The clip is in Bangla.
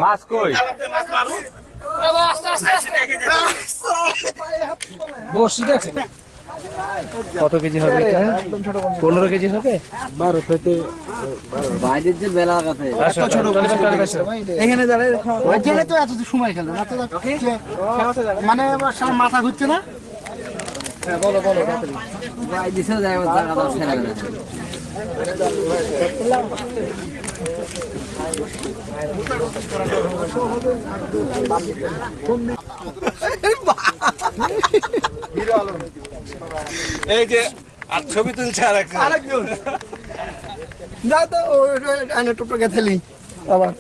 মাছ কই কত কেজি হবে? 15 কেজি হবে। 12 থেকে বাইরের যে বেলা কাছে এখানে দাঁড়ায় ওইখানে তো এত সময় খেলে না তো মানে মাথা ঘুরছে না। বলো বলো ভাই দিছেও যায় জায়গা দাও ছেড়ে দেন এই যে আর ছবি তুলছে আরেকজন না তো টোটো গেছিলি আবার